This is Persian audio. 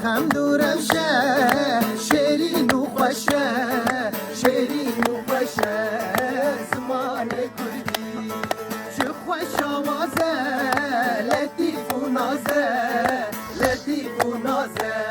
خمد و روشه شیرین و خوشه شیرین و خوشه زمان کردی چه خوش آوازه لطیف و نازه لطیف و نازه